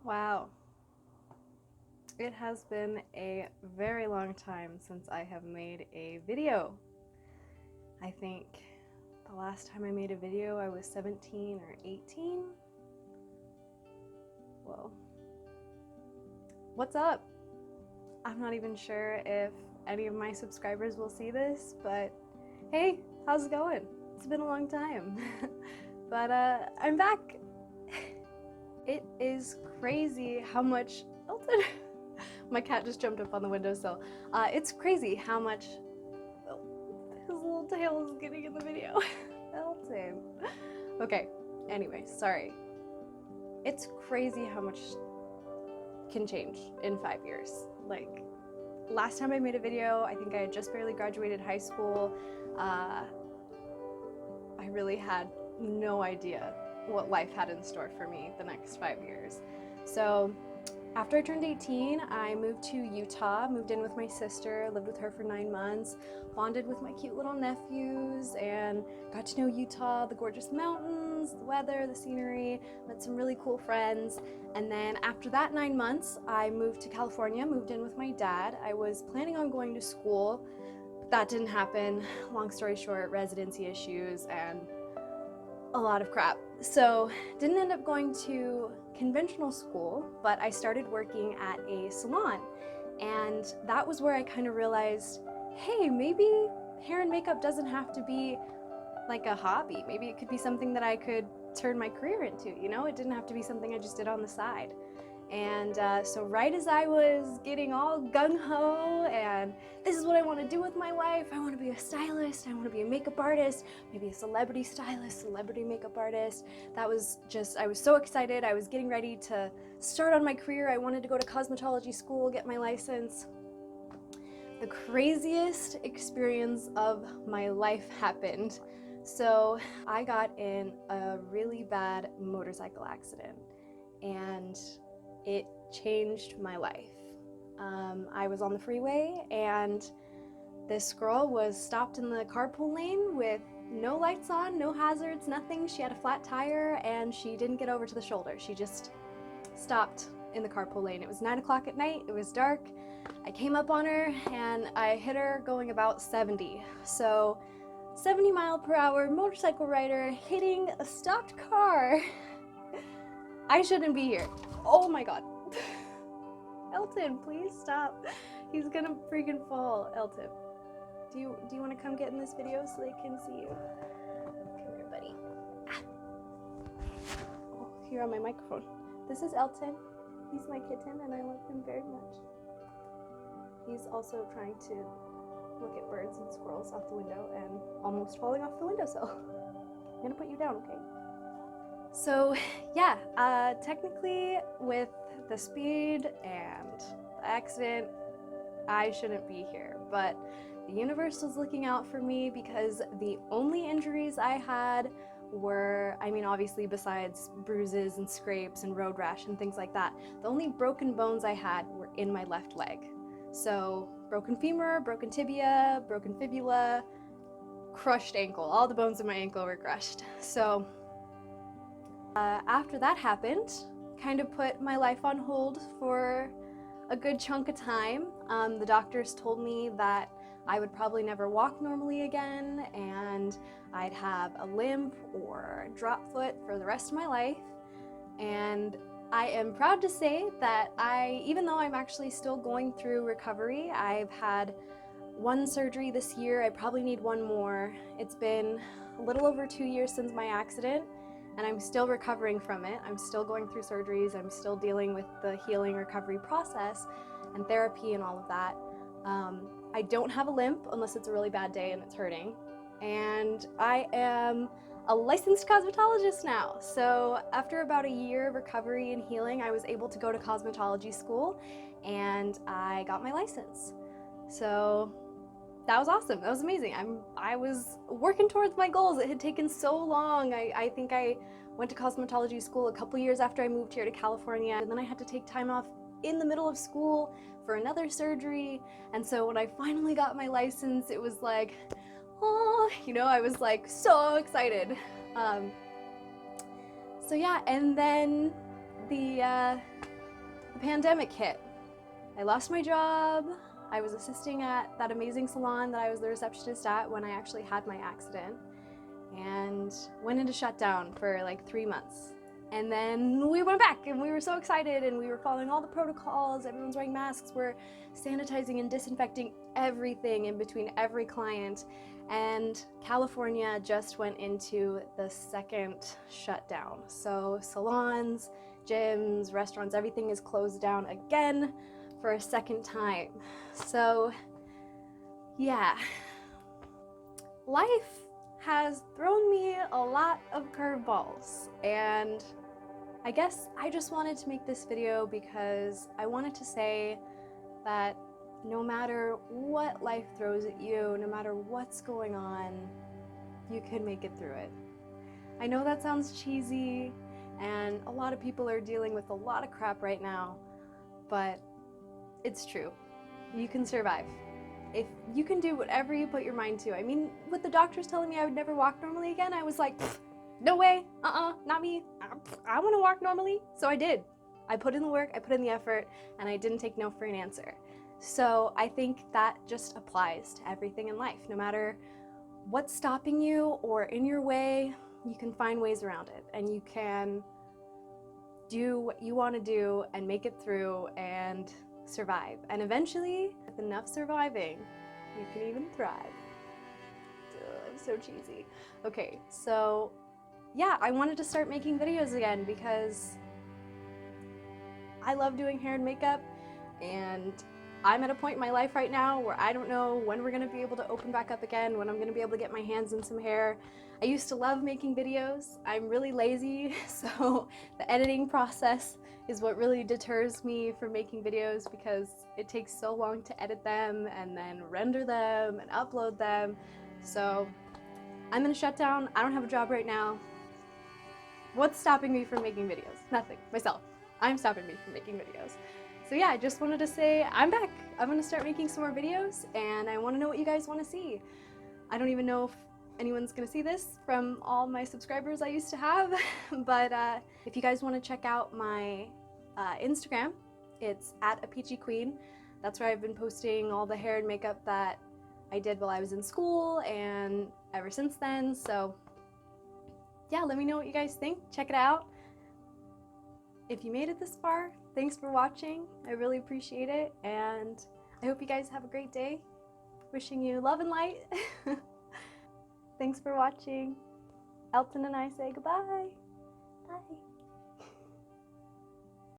Wow. It has been a very long time since I have made a video. I think the last time I made a video I was 17 or 18. Whoa. What's up? I'm not even sure if any of my subscribers will see this, but hey, how's it going? It's been a long time. But I'm back. It is crazy how much Elton. My cat just jumped up on the windowsill. It's crazy how much his little tail is getting in the video. Elton. Okay, anyway, sorry. It's crazy how much can change in 5 years. Like, last time I made a video, I think I had just barely graduated high school. I really had no idea what life had in store for me the next 5 years. So after I turned 18, I moved to Utah, moved in with my sister, lived with her for 9 months, bonded with my cute little nephews, and got to know Utah, the gorgeous mountains, the weather, the scenery, met some really cool friends. And then after that 9 months, I moved to California, moved in with my dad. I was planning on going to school, but that didn't happen. Long story short, residency issues and a lot of crap. So didn't end up going to conventional school, but I started working at a salon. And that was where I kind of realized, hey, maybe hair and makeup doesn't have to be like a hobby. Maybe it could be something that I could turn my career into, you know? It didn't have to be something I just did on the side. And so right as I was getting all gung-ho and this is what I want to do with my life, I want to be a stylist, I want to be a makeup artist, maybe a celebrity stylist, celebrity makeup artist. That was just, I was so excited. I was getting ready to start on my career. I wanted to go to cosmetology school, get my license. The craziest experience of my life happened. So I got in a really bad motorcycle accident and it changed my life. I was on the freeway and this girl was stopped in the carpool lane with no lights on, no hazards, nothing. She had a flat tire and she didn't get over to the shoulder. She just stopped in the carpool lane. It was 9 o'clock at night, it was dark. I came up on her and I hit her going about 70. So 70-mile-per-hour motorcycle rider hitting a stopped car. I shouldn't be here. Oh my god. Elton, please stop. He's gonna freaking fall. Elton, do you want to come get in this video so they can see you? Come here, buddy. Ah. Oh, here on my microphone. This is Elton. He's my kitten and I love him very much. He's also trying to look at birds and squirrels out the window and almost falling off the windowsill. I'm gonna put you down, okay? So yeah, technically with the speed and the accident, I shouldn't be here, but the universe was looking out for me because the only injuries I had were, I mean, obviously besides bruises and scrapes and road rash and things like that, the only broken bones I had were in my left leg. So broken femur, broken tibia, broken fibula, crushed ankle. All the bones in my ankle were crushed. So after that happened, kind of put my life on hold for a good chunk of time. The doctors told me that I would probably never walk normally again and I'd have a limp or a drop foot for the rest of my life. And I am proud to say that even though I'm actually still going through recovery, I've had one surgery this year. I probably need one more. It's been a little over 2 years since my accident and I'm still recovering from it. I'm still going through surgeries. I'm still dealing with the healing recovery process and therapy and all of that. I don't have a limp unless it's a really bad day and it's hurting. And I am a licensed cosmetologist now. So after about a year of recovery and healing, I was able to go to cosmetology school and I got my license. So that was awesome. That was amazing. I was working towards my goals. It had taken so long. I think I went to cosmetology school a couple years after I moved here to California, and then I had to take time off in the middle of school for another surgery. And so when I finally got my license, it was like, oh, you know, I was like so excited. So yeah, and then the pandemic hit. I lost my job. I was assisting at that amazing salon that I was the receptionist at when I actually had my accident, and went into shutdown for like 3 months. And then we went back and we were so excited and we were following all the protocols. Everyone's wearing masks. We're sanitizing and disinfecting everything in between every client. And California just went into the second shutdown. So salons, gyms, restaurants, everything is closed down again for a second time. So yeah, life has thrown me a lot of curveballs, and I guess I just wanted to make this video because I wanted to say that no matter what life throws at you, no matter what's going on, you can make it through it. I know that sounds cheesy, and a lot of people are dealing with a lot of crap right now, but it's true. You can survive. If you can do whatever you put your mind to. I mean, with the doctors telling me I would never walk normally again, I was like, no way, not me. I want to walk normally. So I did. I put in the work, I put in the effort, and I didn't take no for an answer. So I think that just applies to everything in life. No matter what's stopping you or in your way, you can find ways around it, and you can do what you want to do and make it through and survive. And eventually, with enough surviving, you can even thrive. I'm so cheesy. Okay, so yeah, I wanted to start making videos again because I love doing hair and makeup, and I'm at a point in my life right now where I don't know when we're going to be able to open back up again, when I'm going to be able to get my hands in some hair. I used to love making videos. I'm really lazy, so the editing process is what really deters me from making videos because it takes so long to edit them and then render them and upload them. So I'm in a shutdown. I don't have a job right now. What's stopping me from making videos? Nothing. Myself. I'm stopping me from making videos. So yeah, I just wanted to say I'm back. I'm gonna start making some more videos, and I want to know what you guys want to see. I don't even know if anyone's gonna see this from all my subscribers I used to have, but if you guys want to check out my Instagram, it's @apeachyqueen. That's where I've been posting all the hair and makeup that I did while I was in school and ever since then. So yeah, let me know what you guys think. Check it out. If you made it this far, thanks for watching. I really appreciate it, and I hope you guys have a great day. Wishing you love and light. Thanks for watching. Elton and I say goodbye.